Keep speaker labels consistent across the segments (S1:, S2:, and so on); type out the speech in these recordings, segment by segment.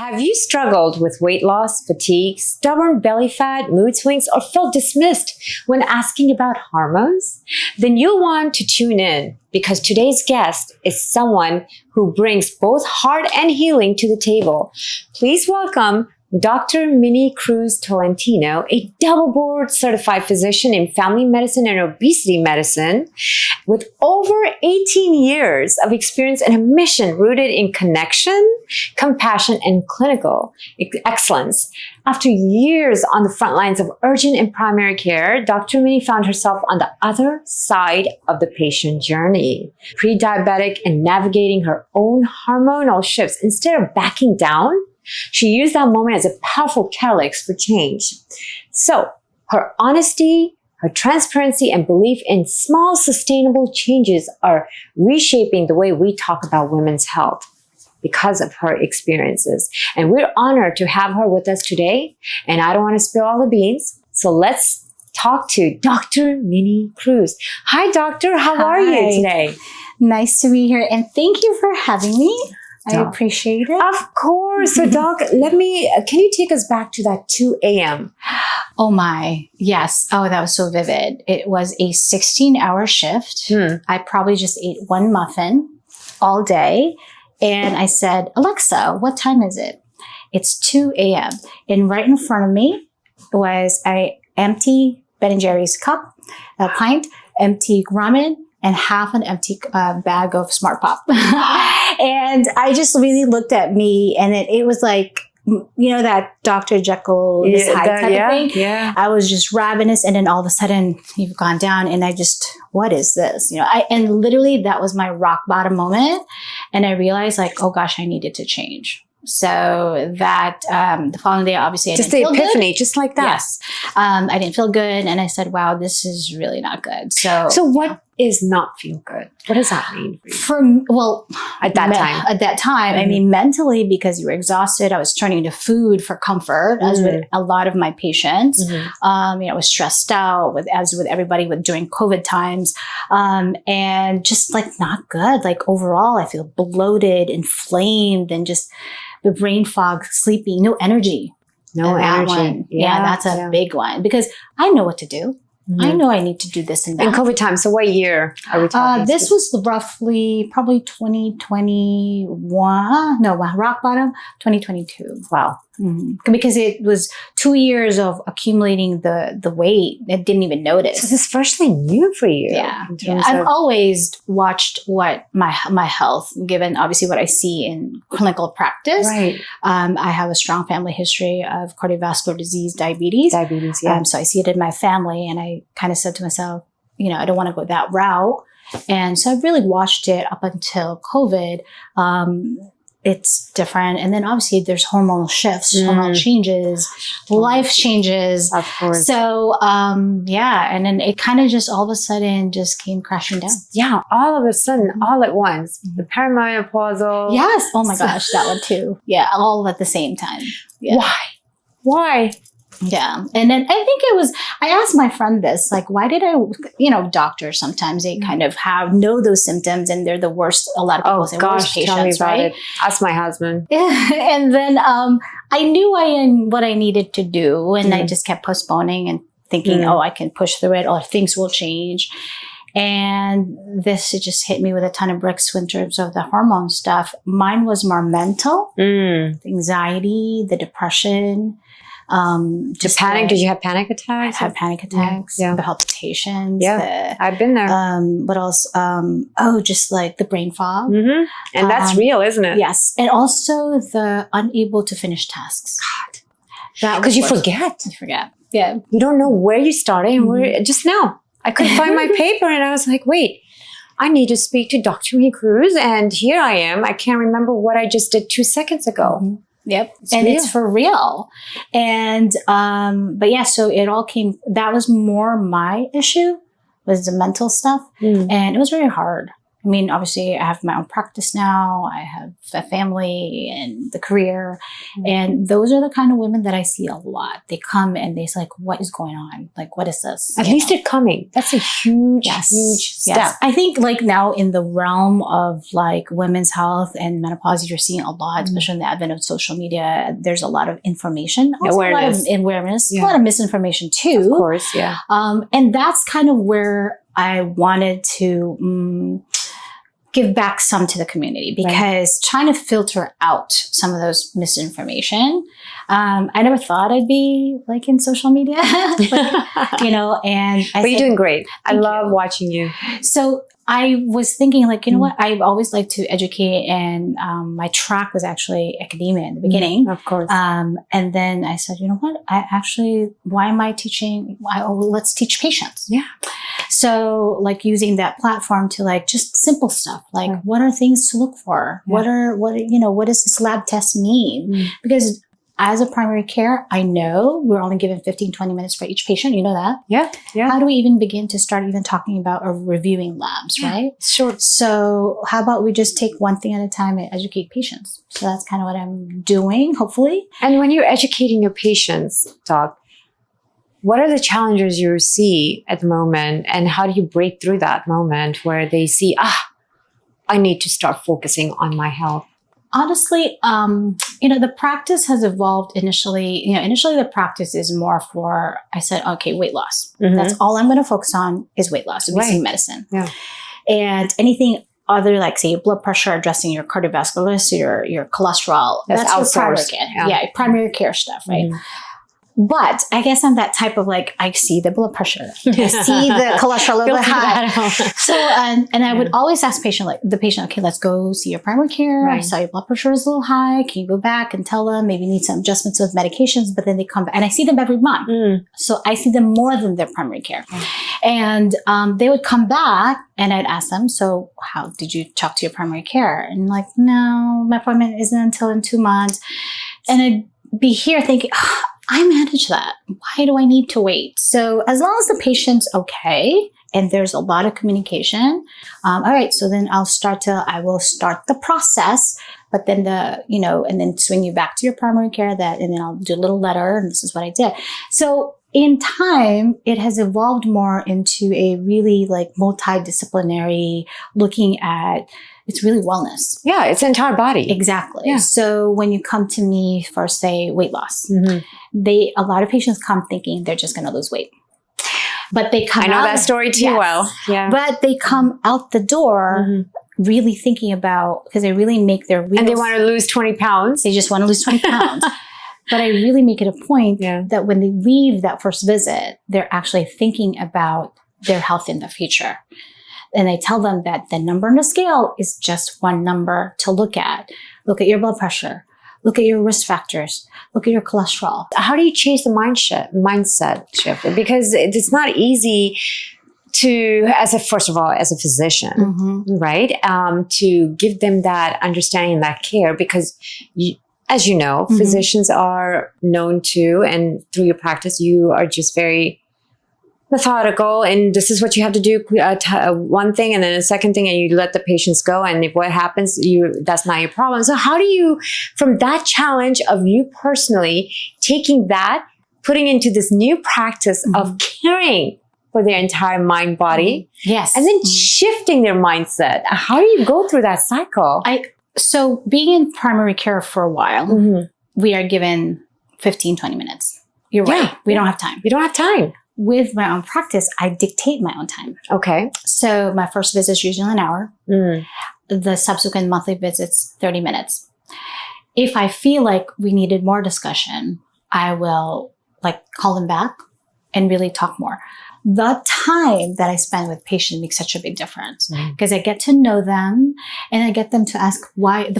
S1: Have you struggled with weight loss, fatigue, stubborn belly fat, mood swings, or felt dismissed when asking about hormones? Then you'll want to tune in because today's guest is someone who brings both heart and healing to the table. Please welcome Dr. Minnie Cruz Tolantino, a double board certified physician in family medicine and obesity medicine with over 18 years of experience and a mission rooted in connection, compassion, and clinical excellence. After years on the front lines of urgent and primary care, Dr. Minnie found herself on the other side of the patient journey, pre-diabetic and navigating her own hormonal shifts. Instead of backing down, she used that moment as a powerful catalyst for change. So her honesty, her transparency, and belief in small sustainable changes are reshaping the way we talk about women's health because of her experiences. And we're honored to have her with us today. And I don't want to spill all the beans. So let's talk to Dr. Minnie Cruz. Hi, doctor. How are you today?
S2: Nice to be here. And thank you for having me. I appreciate it.
S1: Of course. So doc, can you take us back to that 2 a.m.?
S2: Oh my, yes. Oh, that was so vivid. It was a 16-hour shift. I probably just ate one muffin all day. And I said, Alexa, what time is it? It's 2 a.m. And right in front of me was an empty Ben & Jerry's cup, a pint, empty ramen, and half an empty bag of Smart Pop. And I just really looked at me, and it was like, you know, that Dr. Jekyll, Miss Hyde type of thing.
S1: Yeah.
S2: I was just ravenous, and then all of a sudden you've gone down, and what is this? You know, and literally that was my rock bottom moment. And I realized like, oh gosh, I needed to change. So that the following day, obviously, I didn't feel good. Just the
S1: epiphany, just like that.
S2: Yes. I didn't feel good. And I said, wow, this is really not good. So
S1: what is not feel good? What does that mean for you? At that time,
S2: I mean, mentally, because you were exhausted, I was turning to food for comfort, as with a lot of my patients. I was stressed out as with everybody during COVID times. And just like not good. Like overall, I feel bloated, inflamed, and just the brain fog, sleeping, no energy.
S1: No energy.
S2: Yeah, that's a big one because I know what to do. I know I need to do this and that.
S1: In COVID time. So what year are we talking?
S2: This was roughly probably 2021. No, rock bottom, 2022.
S1: Wow.
S2: Because it was 2 years of accumulating the weight. I didn't even notice.
S1: So this is freshly new for you.
S2: Yeah. I've always watched what my health, given obviously what I see in clinical practice.
S1: Right.
S2: I have a strong family history of cardiovascular disease, diabetes.
S1: Yeah.
S2: So I see it in my family, and I kind of said to myself, you know, I don't want to go that route. And so I really watched it up until COVID. It's different. And then obviously there's hormonal shifts, hormonal changes, life changes.
S1: Of course.
S2: So, and then it kind of just all of a sudden just came crashing down.
S1: Yeah. All of a sudden, all at once, the perimenopausal.
S2: Yes. Oh my gosh, that one too. Yeah. All at the same time. Yeah.
S1: Why?
S2: Yeah. And then I think I asked my friend this, like, why did doctors sometimes they kind of know those symptoms and they're the worst. A lot of people say worst patients, right?
S1: Ask my husband.
S2: And then I knew what I needed to do, and I just kept postponing and thinking, I can push through it or things will change. And it just hit me with a ton of bricks in terms of the hormone stuff. Mine was more mental, the anxiety, the depression.
S1: Just panic. Did you have panic attacks?
S2: I had panic attacks, the palpitations.
S1: Yeah, I've been there.
S2: What else? Just like the brain fog.
S1: And that's real, isn't it?
S2: Yes. And also the unable to finish tasks.
S1: God. Because you forget.
S2: You forget. Yeah.
S1: You don't know where you started and where, just now. I couldn't find my paper and I was like, wait, I need to speak to Dr. Minnie Cruz. And here I am. I can't remember what I just did 2 seconds ago.
S2: Yep. It's for real. And, so it all came, that was more my issue was the mental stuff. And it was very hard. I mean, obviously I have my own practice now. I have a family and the career. And those are the kind of women that I see a lot. They come and they're like, what is going on? Like, what is this?
S1: At least they're coming. That's a huge, huge step.
S2: Yes. I think like now in the realm of like women's health and menopause, you're seeing a lot, especially in the advent of social media. There's a lot of information, also
S1: awareness,
S2: a lot of misinformation too.
S1: Of course, yeah.
S2: And that's kind of where I wanted to give back some to the community, because trying to filter out some of those misinformation. I never thought I'd be like in social media, but, you know, and
S1: but you're doing great. I love watching you.
S2: So I was thinking like, you know what, I always like to educate, and my track was actually academia in the beginning.
S1: Of course.
S2: And then I said, you know what, why am I teaching? Let's teach patients.
S1: Yeah.
S2: So like using that platform to like just simple stuff, like what are things to look for? Yeah. What does this lab test mean? Because as a primary care, I know we're only given 15, 20 minutes for each patient. You know that?
S1: Yeah. Yeah.
S2: How do we even begin to start even talking about or reviewing labs, right?
S1: Sure.
S2: So how about we just take one thing at a time and educate patients? So that's kind of what I'm doing, hopefully.
S1: And when you're educating your patients, Doc, what are the challenges you see at the moment, and how do you break through that moment where they see, I need to start focusing on my health?
S2: Honestly, the practice has evolved initially. Initially the practice is more for, I said, okay, weight loss. That's all I'm going to focus on is weight loss, obesity medicine. Yeah. And anything other, like say blood pressure, addressing your cardiovascular risk, your cholesterol, that's your primary care. Yeah, primary care stuff, right? But I guess I'm that type of like, I see the blood pressure, I see the cholesterol a little bit high. So, and I would always ask the patient, okay, let's go see your primary care. I saw your blood pressure is a little high. Can you go back and tell them maybe need some adjustments with medications? But then they come back, and I see them every month. So I see them more than their primary care. And they would come back and I'd ask them, so how did you talk to your primary care? And like, no, my appointment isn't until in 2 months. And I'd be here thinking, I manage that. Why do I need to wait? So as long as the patient's okay and there's a lot of communication, all right, so then I will start the process, but then and then swing you back to your primary care and then I'll do a little letter, and this is what I did. So in time, it has evolved more into a really like multidisciplinary looking at, it's really wellness.
S1: Yeah, it's the entire body.
S2: Exactly. Yeah. So when you come to me for, say, weight loss, a lot of patients come thinking they're just going to lose weight. But they come
S1: I know that story too well. Yeah.
S2: But they come out the door really thinking about, because they really make their real...
S1: And they want to lose 20 pounds.
S2: They just want to lose 20 pounds. But I really make it a point that when they leave that first visit, they're actually thinking about their health in the future. And I tell them that the number on the scale is just one number to look at. Look at your blood pressure. Look at your risk factors. Look at your cholesterol.
S1: How do you change the mindset shift? Because it's not easy to, as a physician, right? To give them that understanding, that care, because as you know, physicians are known to, and through your practice, you are just very methodical, and this is what you have to do, one thing and then a second thing, and you let the patients go, and if what happens, that's not your problem. So how do you, from that challenge of you personally taking that, putting into this new practice of caring for their entire mind, body, and then shifting their mindset, how do you go through that cycle?
S2: So being in primary care for a while, we are given 15, 20 minutes. You're right. We don't have time.
S1: You don't have time.
S2: With my own practice, I dictate my own time.
S1: Okay.
S2: So my first visit is usually an hour. The subsequent monthly visits, 30 minutes. If I feel like we needed more discussion, I will call them back and really talk more. The time that I spend with patients makes such a big difference because I get to know them and I get them to ask why. One of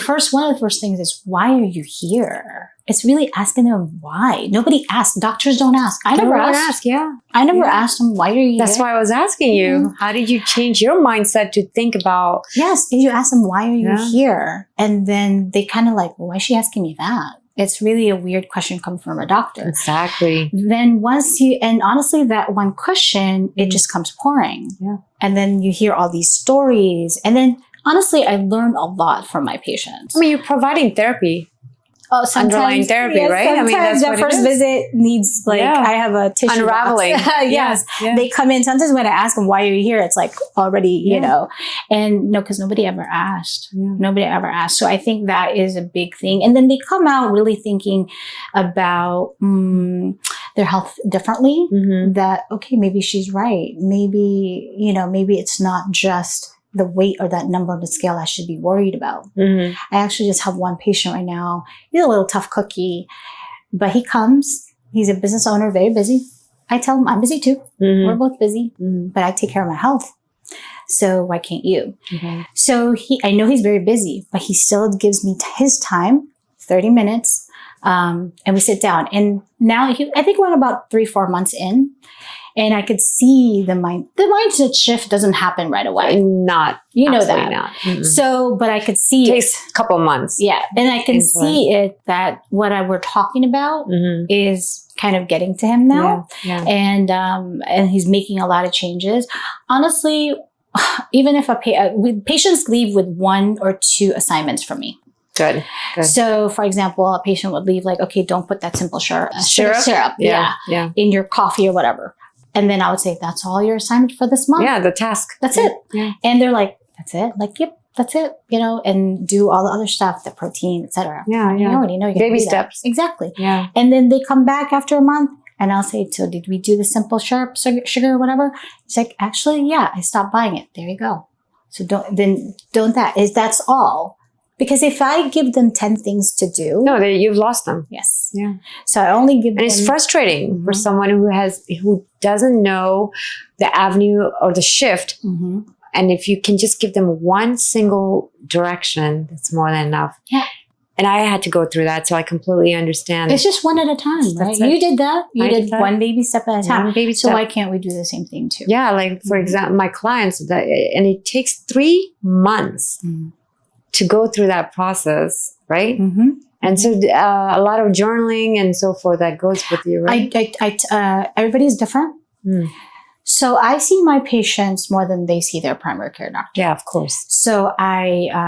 S2: the first things is, why are you here? It's really asking them why. Nobody asks. Doctors don't ask. I never asked. I never asked them, why are you here?
S1: That's why I was asking you. How did you change your mindset to think about?
S2: Yes. Did you ask them, why are you here? And then they kind of like, well, why is she asking me that? It's really a weird question coming from a doctor.
S1: Exactly.
S2: Then and honestly, that one question, it just comes pouring.
S1: Yeah.
S2: And then you hear all these stories. And then honestly, I learned a lot from my patients.
S1: I mean, you're providing therapy.
S2: Oh, sometimes,
S1: underlying therapy, right?
S2: Sometimes
S1: I mean, that's
S2: the
S1: what
S2: first visit needs I have a tissue
S1: unraveling.
S2: Yes.
S1: Yeah.
S2: They come in. Sometimes when I ask them, why are you here? It's like already, and no, because nobody ever asked.
S1: Yeah.
S2: Nobody ever asked. So I think that is a big thing. And then they come out really thinking about their health differently. That, okay, maybe she's right. Maybe, maybe it's not just the weight or that number on the scale I should be worried about. I actually just have one patient right now. He's a little tough cookie, but he comes. He's a business owner, very busy. I tell him I'm busy too. We're both busy, but I take care of my health. So why can't you? So I know he's very busy, but he still gives me his time, 30 minutes, and we sit down. And now I think we're about 3-4 months in. And I could see the mindset shift doesn't happen right away.
S1: Not.
S2: You know that.
S1: Not.
S2: So, but I could see
S1: it takes a couple months.
S2: Yeah. And I can see it that what we're talking about is kind of getting to him now.
S1: Yeah.
S2: And he's making a lot of changes. Honestly, even if patients leave with 1 or 2 assignments from me.
S1: Good.
S2: So, for example, a patient would leave like, okay, don't put that simple syrup.
S1: Yeah.
S2: In your coffee or whatever. And then I would say, that's all your assignment for this month?
S1: Yeah, the task.
S2: That's it. Yeah. And they're like, that's it? Like, yep, that's it. And do all the other stuff, the protein, etc.
S1: Yeah.
S2: You already know.
S1: Baby steps.
S2: Exactly.
S1: Yeah.
S2: And then they come back after a month and I'll say, so did we do the simple syrup, sugar or whatever? It's like, actually, yeah, I stopped buying it. There you go. So that's all. Because if I give them 10 things to do.
S1: No, you've lost them.
S2: Yes.
S1: Yeah.
S2: So I only give them.
S1: And it's frustrating for someone who doesn't know the avenue or the shift. And if you can just give them one single direction, that's more than enough.
S2: Yeah.
S1: And I had to go through that, so I completely understand.
S2: It's just one at a time, right? You did that. You did one baby step at a time.
S1: One baby step.
S2: So why can't we do the same thing too?
S1: Yeah, like for example, my clients, and it takes 3 months to go through that process, right? And so a lot of journaling and so forth that goes with you, right?
S2: Everybody's different. So I see my patients more than they see their primary care doctor.
S1: Yeah, of course.
S2: So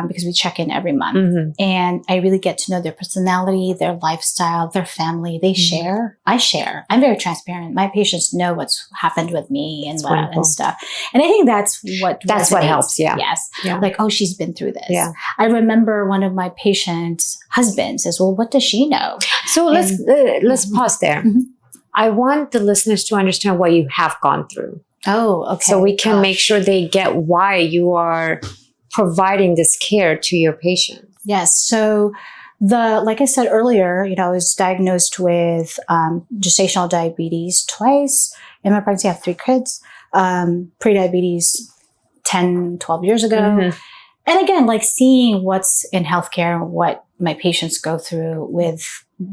S2: because we check in every month and I really get to know their personality, their lifestyle, their family. They share. I share. I'm very transparent. My patients know what's happened with me and stuff. And I think that's what
S1: helps. Yeah.
S2: Yes.
S1: Yeah.
S2: Like, oh, she's been through this.
S1: Yeah.
S2: I remember one of my patients' husbands says, well, what does she know?
S1: So let's pause there. I want the listeners to understand what you have gone through.
S2: Oh, okay.
S1: So we can make sure they get why you are providing this care to your patient.
S2: Yes. So like I said earlier, I was diagnosed with gestational diabetes twice. In my pregnancy, I have 3 kids. Pre-diabetes 10, 12 years ago. And again, like seeing what's in healthcare and what my patients go through with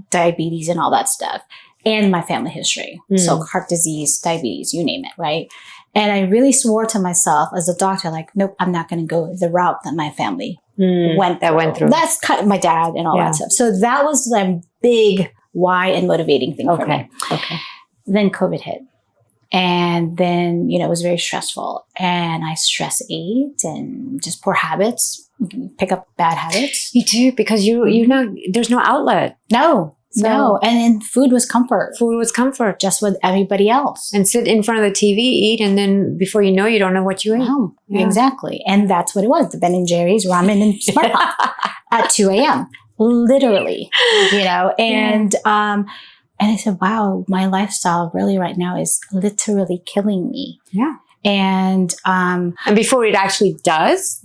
S2: diabetes and all that stuff. And my family history. So heart disease, diabetes, you name it, right? And I really swore to myself as a doctor, like, nope, I'm not going to go the route that my family went through. That's kind of my dad and all that stuff. So that was the big why and motivating thing for me.
S1: Okay.
S2: Then COVID hit. And then, it was very stressful. And I stress ate and just poor habits, pick up bad habits.
S1: You do, because there's no outlet.
S2: No. And then food was comfort.
S1: Food was comfort.
S2: Just with everybody else.
S1: And sit in front of the TV, eat, and then before you know, you don't know what you ate.
S2: No, exactly. And that's what it was. The Ben & Jerry's, ramen, and Smart Pot at 2 a.m. Literally, And I said, wow, my lifestyle really right now is literally killing me.
S1: Yeah.
S2: And
S1: before it actually does,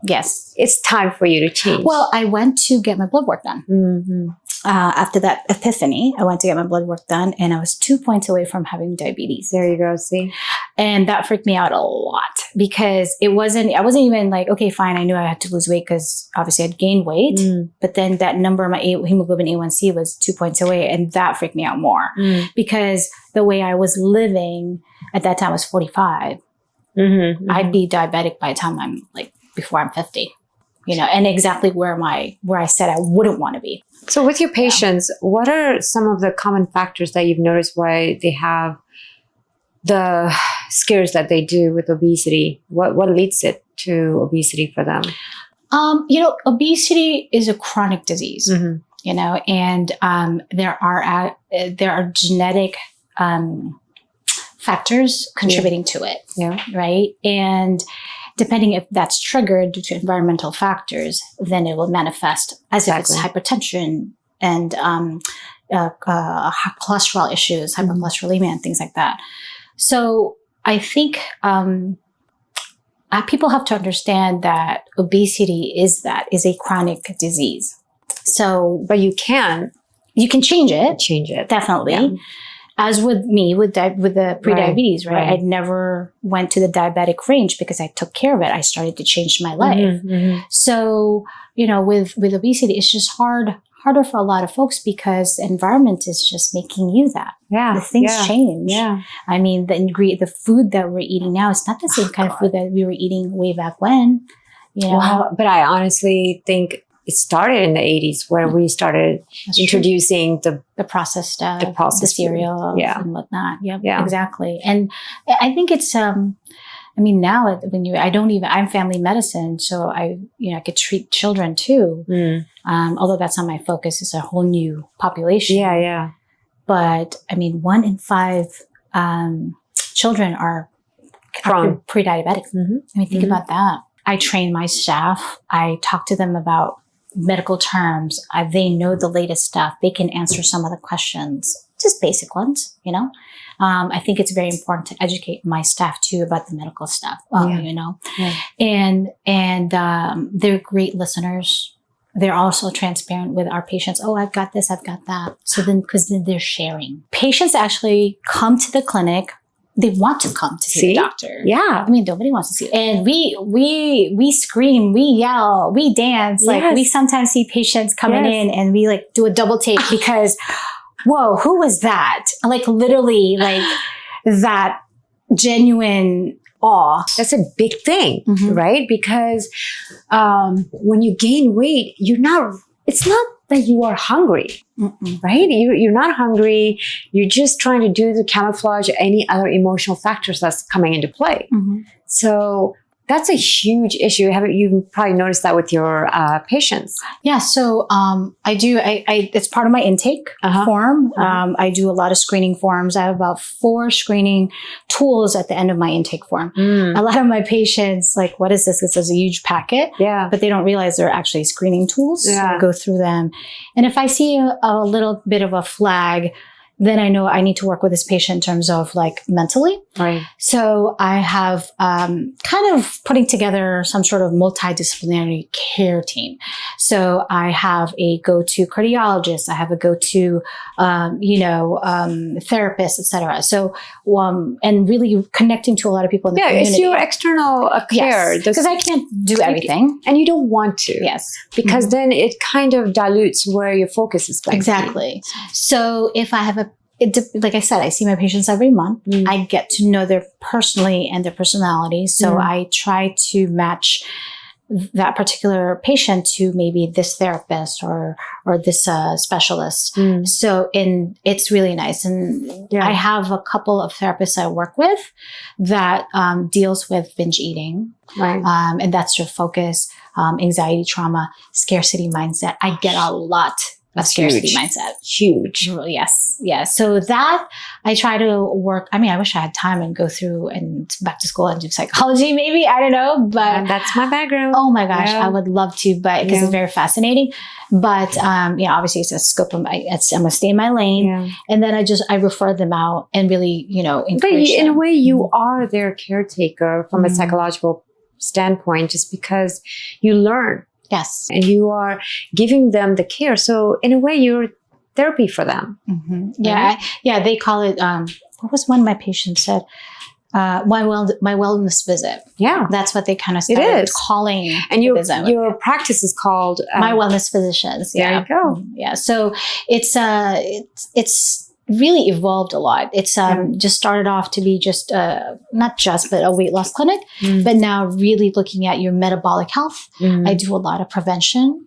S2: yes,
S1: it's time for you to change.
S2: Well, I went to get my blood work done. After that epiphany, I went to get my blood work done and I was 2 points away from having diabetes.
S1: There you go. See?
S2: And that freaked me out a lot because I wasn't even like, okay, fine. I knew I had to lose weight because obviously I'd gained weight, but then that number, my hemoglobin A1C was 2 points away. And that freaked me out more because the way I was living at that time was 45. I'd be diabetic by the time before I'm 50. and exactly where I said I wouldn't want to be.
S1: So with your patients, what are some of the common factors that you've noticed why they have the scares that they do with obesity? What leads it to obesity for them?
S2: Obesity is a chronic disease, and there are genetic factors contributing to it, right? And depending if that's triggered due to environmental factors, then it will manifest as if it's hypertension and cholesterol issues, hypercholesterolemia, and things like that. So I think people have to understand that obesity is a chronic disease. So,
S1: but you can
S2: change it.
S1: Change it.
S2: Definitely. Yeah. As with me, with the prediabetes, right? I never went to the diabetic range because I took care of it. I started to change my life. So, with obesity, it's just harder for a lot of folks because the environment is just making you that.
S1: Yeah.
S2: The things change.
S1: Yeah.
S2: I mean, the food that we're eating now is not the same kind of food that we were eating way back when.
S1: Well, but I honestly think it started in the 80s where we started introducing the processed stuff, the cereal and whatnot. Yep, yeah, exactly. And I think it's, now I'm family medicine, so I could treat children too. Although that's not my focus, it's a whole new population. Yeah.
S2: But 1 in 5 children are pre-diabetic. Think about that. I train my staff. I talk to them about medical terms. They know the latest stuff. They can answer some of the questions, just basic ones, I think it's very important to educate my staff too about the medical stuff, and they're great listeners. They're also transparent with our patients. Oh, I've got this, I've got that. So because then they're sharing. Patients actually come to the clinic. They want to come to see the doctor.
S1: Yeah.
S2: Nobody wants to see. And we scream, we yell, we dance.
S1: Yes.
S2: Like we sometimes see patients coming in and we do a double take because, whoa, who was that? Like literally that genuine awe.
S1: That's a big thing, right? Because when you gain weight, it's not that you are hungry, right? You're not hungry. You're just trying to do the camouflage any other emotional factors that's coming into play. So that's a huge issue. You've probably noticed that with your patients.
S2: Yeah. So I do. It's part of my intake form. I do a lot of screening forms. I have about 4 screening tools at the end of my intake form. A lot of my patients what is this? It's a huge packet.
S1: Yeah.
S2: But they don't realize they're actually screening tools. So I go through them, and if I see a little bit of a flag, then I know I need to work with this patient in terms of mentally.
S1: Right.
S2: So I have kind of putting together some sort of multidisciplinary care team. So I have a go-to cardiologist. I have a go-to, therapist, etc. So, and really connecting to a lot of people in the community.
S1: It's your external care.
S2: Because I can't do everything.
S1: And you don't want to.
S2: Yes.
S1: Because then it kind of dilutes where your focus is going.
S2: Exactly. So if I have like I said, I see my patients every month. I get to know them personally and their personalities. So I try to match that particular patient to maybe this therapist or this specialist. So it's really nice. And I have a couple of therapists I work with that deals with binge eating.
S1: Right.
S2: And that's their focus, anxiety, trauma, scarcity mindset. I get a lot of scarcity mindset.
S1: Huge.
S2: Yes. Yes. So that I try to work. I wish I had time and go through and back to school and do psychology, maybe. I don't know. But
S1: that's my background.
S2: Oh my gosh. I would love to, but because it's very fascinating. But, obviously it's a scope of I'm going to stay in my lane. Yeah. And then I refer them out and really, encourage
S1: But in
S2: them.
S1: a way, you are their caretaker from a psychological standpoint, just because you learn.
S2: Yes.
S1: And you are giving them the care. So in a way, you're therapy for them.
S2: Yeah. Right? They call it, what was one of my patients said? My wellness visit. Yeah. That's what they kind of started calling.
S1: And your practice is called?
S2: My Wellness Physicians.
S1: There you go.
S2: Yeah. So it's really evolved a lot. It's just started off to be just but a weight loss clinic, but now really looking at your metabolic health. I do a lot of prevention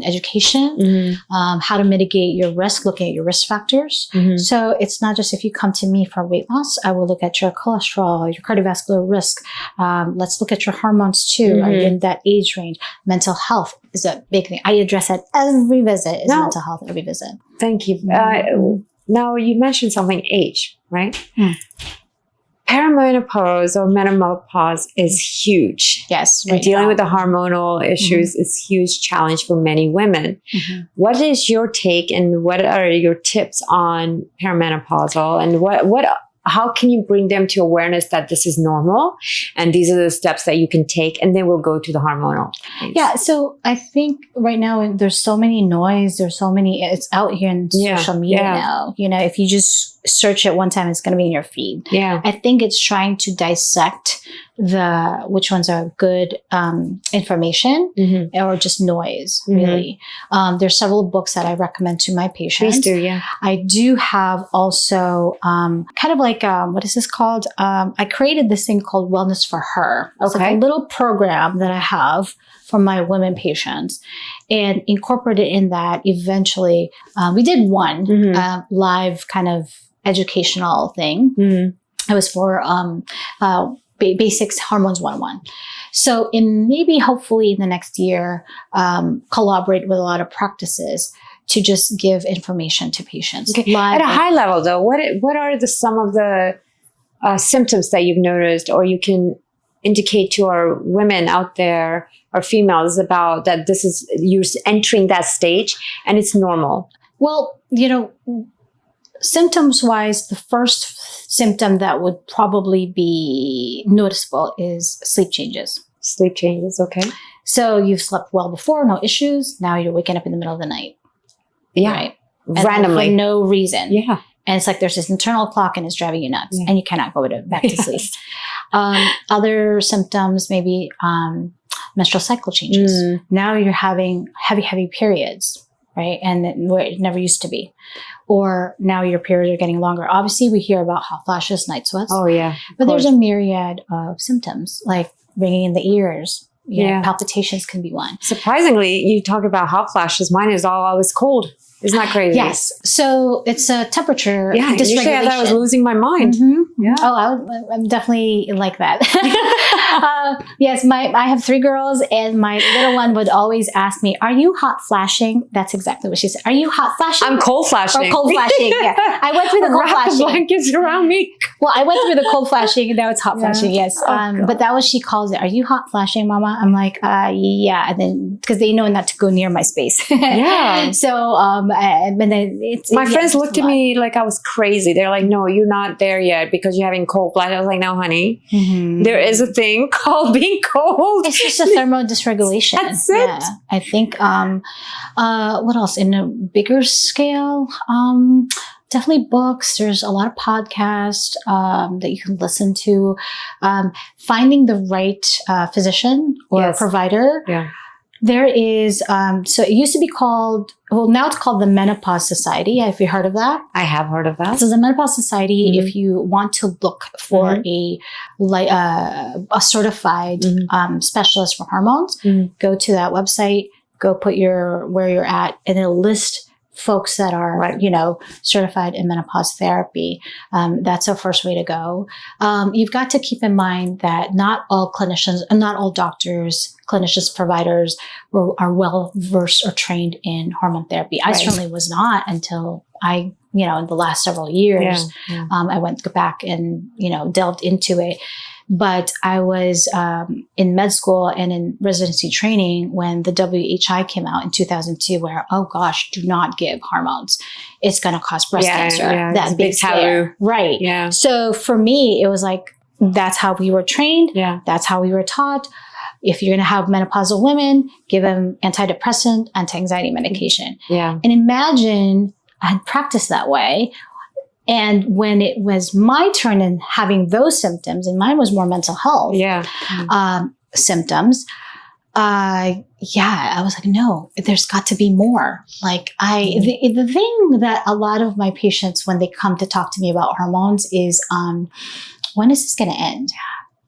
S2: education, how to mitigate your risk, looking at your risk factors. So it's not just if you come to me for weight loss, I will look at your cholesterol, your cardiovascular risk. Let's look at your hormones too. Are you in that age range? Mental health is a big thing. I address at every visit. Mental health every visit.
S1: Thank you. Now, you mentioned something, age, right? Perimenopause or menopause is huge.
S2: Yes.
S1: And dealing with the hormonal issues is a huge challenge for many women. What is your take and what are your tips on perimenopausal, and how can you bring them to awareness that this is normal and these are the steps that you can take, and then we'll go to the hormonal things.
S2: Yeah. So I think right now there's so many noise. It's out here in social media now. If you just search it one time, it's going to be in your feed. Yeah. I think it's trying to dissect which ones are good information or just noise, really. There's several books that I recommend to my patients.
S1: Please do, yeah.
S2: I do have also kind of like, what is this called? I created this thing called Wellness for Her. It's like a little program that I have for my women patients, and incorporated in that eventually. We did one live kind of educational thing. It was for Basics Hormones 101. So hopefully in the next year, collaborate with a lot of practices to just give information to patients.
S1: Okay. At a high level though, what are some of the symptoms that you've noticed, or you can indicate to our women out there, or females, about that this is, you're entering that stage and it's normal?
S2: Well, symptoms wise, the first symptom that would probably be noticeable is sleep changes.
S1: Sleep changes, okay.
S2: So you've slept well before, no issues. Now you're waking up in the middle of the night. Yeah. Right.
S1: Randomly.
S2: For no reason.
S1: Yeah.
S2: And it's like there's this internal clock and it's driving you nuts and you cannot go back to sleep. Other symptoms, maybe menstrual cycle changes. Now you're having heavy periods, right? And where it never used to be. Or now your periods are getting longer. Obviously, we hear about hot flashes, night sweats.
S1: Oh, yeah.
S2: But there's a myriad of symptoms, like ringing in the ears. Palpitations can be one.
S1: Surprisingly, you talk about hot flashes. Mine is always cold. Isn't that crazy?
S2: Yes. So it's a temperature dysregulation.
S1: Usually I thought I was losing my mind.
S2: Yeah. Oh, I'm definitely like that. Yes, I have 3 girls, and my little one would always ask me, "Are you hot flashing?" That's exactly what she said. "Are you hot flashing?"
S1: I'm cold flashing.
S2: Or cold flashing. Yeah, I went through the cold flashing.
S1: Wrap the blankets around me.
S2: Well, I went through the cold flashing, and now it's hot flashing. Yes, but that was, she calls it. "Are you hot flashing, Mama?" I'm like, yeah, and then because they know not to go near my space. Yeah. So and then
S1: my friends looked at me like I was crazy. They're like, "No, you're not there yet because you're having cold flash." I was like, "No, honey, there is a thing called being cold.
S2: It's just a thermal dysregulation."
S1: That's it.
S2: Yeah. I think, what else? In a bigger scale, definitely books. There's a lot of podcasts that you can listen to. Finding the right physician or provider. Yeah. There is, so it used to be called, now it's called the Menopause Society. Have you heard of that?
S1: I have heard of that.
S2: So the Menopause Society, if you want to look for a certified specialist for hormones, go to that website, go put where you're at, and it'll list folks that are, certified in menopause therapy. That's a first way to go. You've got to keep in mind that not all clinicians and not all doctors, clinicians, providers are well versed or trained in hormone therapy. I certainly was not until in the last several years, I went back and, delved into it. But I was in med school and in residency training when the WHI came out in 2002, where, oh gosh, do not give hormones. It's going to cause breast cancer. Yeah, that big taboo. Right. Yeah. So for me, it was like, that's how we were trained. Yeah. That's how we were taught. If you're going to have menopausal women, give them antidepressant, anti-anxiety medication. Yeah. And imagine I had practiced that way. And when it was my turn in having those symptoms, and mine was more mental health symptoms, Yeah, I was like, no, there's got to be more. Like the thing that a lot of my patients, when they come to talk to me about hormones is, when is this going to end?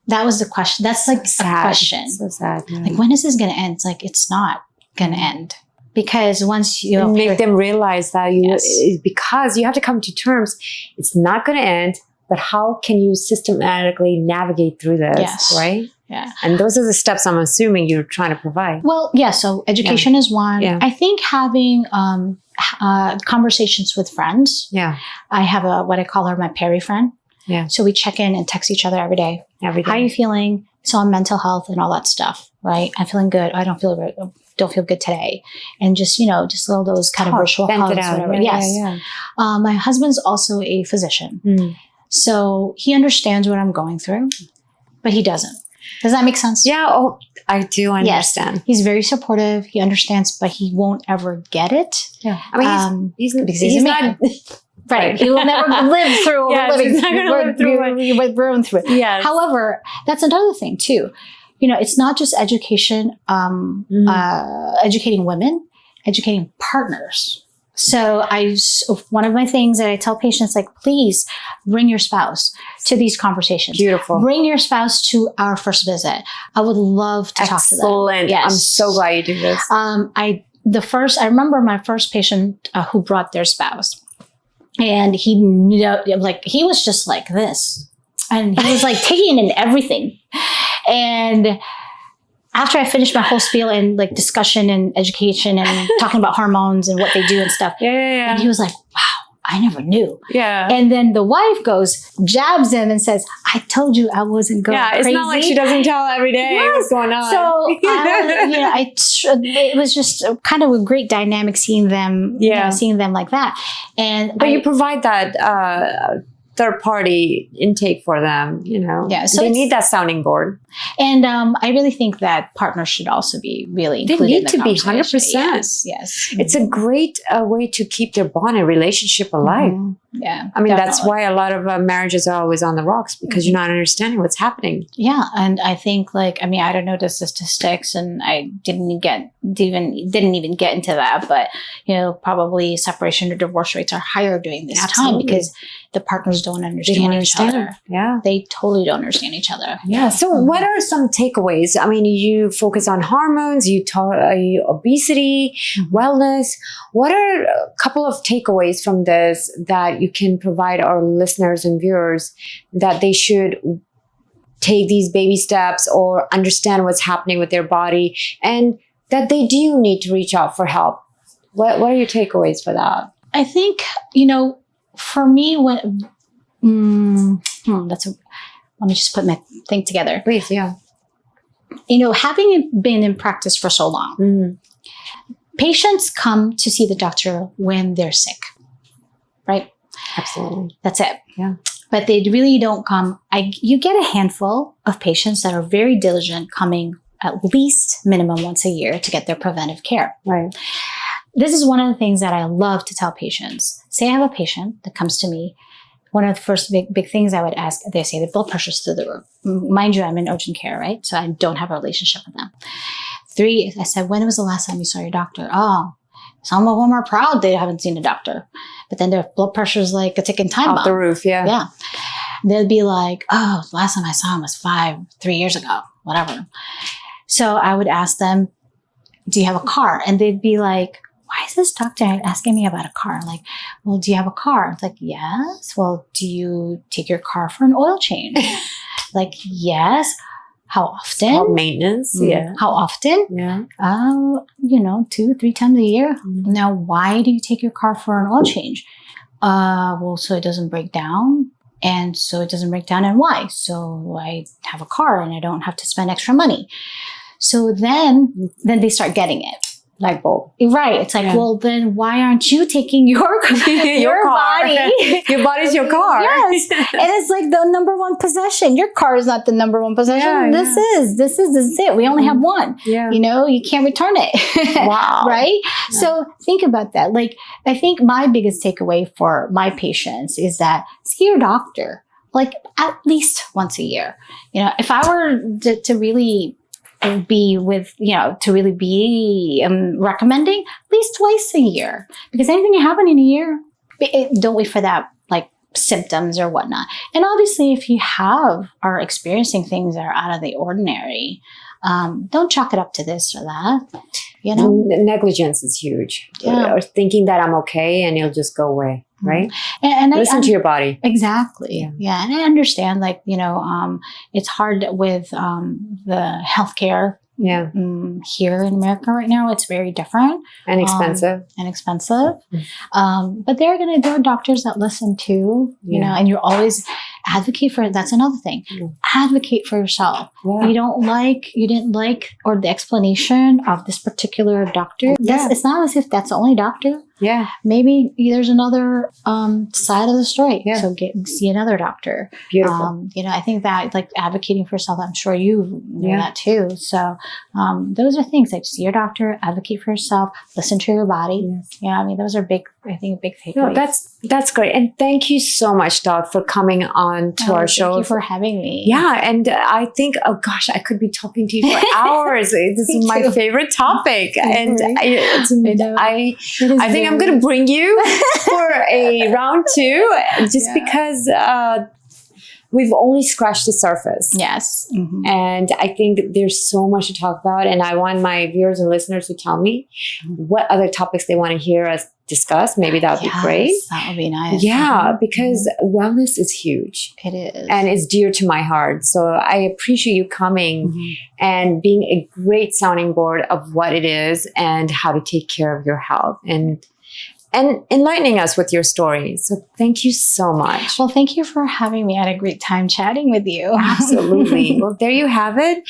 S2: That was the question. That's like
S1: So
S2: a
S1: sad.
S2: question.
S1: So sad. Yeah.
S2: Like, when is this going to end? It's like, it's not going to end. Because once you
S1: And make them realize that because you have to come to terms, it's not going to end, but how can you systematically navigate through this, right?
S2: Yeah.
S1: And those are the steps I'm assuming you're trying to provide.
S2: Well, yeah. So education is one.
S1: Yeah.
S2: I think having conversations with friends.
S1: Yeah.
S2: I have what I call her my Peri friend.
S1: Yeah.
S2: So we check in and text each other every day.
S1: Every day.
S2: How are you feeling? So on mental health and all that stuff, right? I'm feeling good. I don't feel good today. And just all those kind of virtual hugs, whatever.
S1: Yeah,
S2: yes.
S1: Yeah.
S2: My husband's also a physician.
S1: Mm.
S2: So he understands what I'm going through, but he doesn't. Does that make sense?
S1: Yeah. Oh, I do understand.
S2: Yes. He's very supportive. He understands, but he won't ever get it.
S1: Yeah. I mean, he's not.
S2: Right. He will never live through
S1: He's not going to live through it.
S2: You went through it.
S1: Yes.
S2: However, that's another thing too. It's not just education, educating women, educating partners. So one of my things that I tell patients, like, please bring your spouse to these conversations.
S1: Beautiful.
S2: Bring your spouse to our first visit. I would love to talk to them.
S1: Excellent. Yes. I'm so glad you do this.
S2: I remember my first patient who brought their spouse, and he was just like this, and he was like taking in everything. And after I finished my whole spiel and like discussion and education and talking about hormones and what they do and stuff, and he was like, wow, I never knew.
S1: Yeah.
S2: And then the wife jabs him and says, I told you I wasn't going crazy.
S1: It's not like she doesn't tell every day what's going on.
S2: So, it was just kind of a great dynamic seeing them, seeing them like that. But
S1: you provide that third party intake for them,
S2: Yeah, so
S1: they need that sounding board.
S2: And I really think that partners should also be really included.
S1: They need
S2: in the
S1: to be
S2: conversation.
S1: 100%.
S2: Yes.
S1: It's a great way to keep their bond and relationship alive.
S2: Mm-hmm. Yeah.
S1: I mean, that's why a lot of marriages are always on the rocks, because you're not understanding what's happening.
S2: Yeah. And I think I don't know the statistics, and I didn't even get into that, but probably separation or divorce rates are higher during this time because the partners don't understand each other.
S1: Yeah.
S2: They totally don't understand each other.
S1: Yeah. So what are some takeaways? I mean, you focus on hormones, you talk obesity, wellness. What are a couple of takeaways from this that you can provide our listeners and viewers that they should take these baby steps or understand what's happening with their body, and that they do need to reach out for help? What are your takeaways for that?
S2: I think, for me, let me just put my thing together.
S1: Please, yeah.
S2: Having been in practice for so long, patients come to see the doctor when they're sick, right?
S1: Absolutely.
S2: That's it.
S1: Yeah.
S2: But they really don't come. You get a handful of patients that are very diligent, coming at least minimum once a year to get their preventive care.
S1: Right.
S2: This is one of the things that I love to tell patients. Say I have a patient that comes to me. One of the first big things I would ask, they say the blood pressure's through the roof. Mind you, I'm in urgent care, right? So I don't have a relationship with them. 3, I said, when was the last time you saw your doctor? Oh, some of them are proud they haven't seen a doctor. But then their blood pressure's like a ticking time bomb.
S1: Off the roof, yeah.
S2: Yeah. They'll be like, oh, the last time I saw him was 3 years ago, whatever. So I would ask them, do you have a car? And they'd be like, why is this doctor asking me about a car? Like, well, do you have a car? It's like, yes. Well, do you take your car for an oil change? Like, yes. How often?
S1: It's called maintenance. Yeah.
S2: How often?
S1: Yeah.
S2: 2-3 times a year. Now, why do you take your car for an oil change? Well, so it doesn't break down. And so it doesn't break down, and why? So I have a car and I don't have to spend extra money. So then they start getting it.
S1: Light bulb.
S2: Right. It's like, well, then why aren't you taking your body?
S1: Your body's your car.
S2: Yes. And it's like the number one possession. Your car is not the number one possession.
S1: Yeah,
S2: this is it. We only have one.
S1: Yeah.
S2: You can't return it.
S1: Wow.
S2: Right?
S1: Yeah.
S2: So think about that. Like, I think my biggest takeaway for my patients is that see your doctor, like, at least once a year. If I were to really be with, to really be recommending at least twice a year, because anything can happen in a year. Don't wait for that, like symptoms or whatnot. And obviously, if you are experiencing things that are out of the ordinary, don't chalk it up to this or that.
S1: Negligence is huge.
S2: Yeah.
S1: Or thinking that I'm okay and it'll just go away. Right?
S2: And
S1: listen to your body.
S2: Exactly. Yeah. And I understand, like, it's hard with the healthcare here in America right now. It's very different.
S1: And expensive.
S2: But there are doctors that listen too, and you're always advocate for, that's another thing. Advocate for yourself.
S1: Yeah.
S2: You didn't like, or the explanation of this particular doctor. It's not as if that's the only doctor.
S1: Yeah.
S2: Maybe there's another side of the story.
S1: Yeah.
S2: So see another doctor.
S1: Beautiful.
S2: I think that, like, advocating for yourself, I'm sure you know that too. So those are things like, see your doctor, advocate for yourself, listen to your body. Yes. Those are big takeaways.
S1: No, that's great. And thank you so much, Doc, for coming on to our show.
S2: Thank you for having me.
S1: Yeah. And I think, oh gosh, I could be talking to you for hours. This is my favorite topic. And I think I'm going to bring you for a round 2, just because we've only scratched the surface.
S2: Yes. Mm-hmm.
S1: And I think there's so much to talk about. And I want my viewers and listeners to tell me what other topics they want to hear us discuss. Maybe that would be great.
S2: That would be nice.
S1: Yeah, because wellness is huge.
S2: It is.
S1: And it's dear to my heart. So I appreciate you coming and being a great sounding board of what it is and how to take care of your health. And enlightening us with your story. So thank you so much.
S2: Well, thank you for having me. I had a great time chatting with you.
S1: Absolutely. Well, there you have it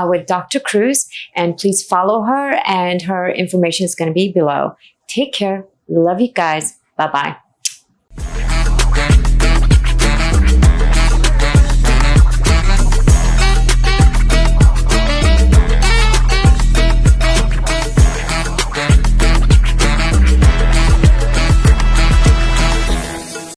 S1: with Dr. Cruz. And please follow her, and her information is going to be below. Take care. Love you guys. Bye-bye.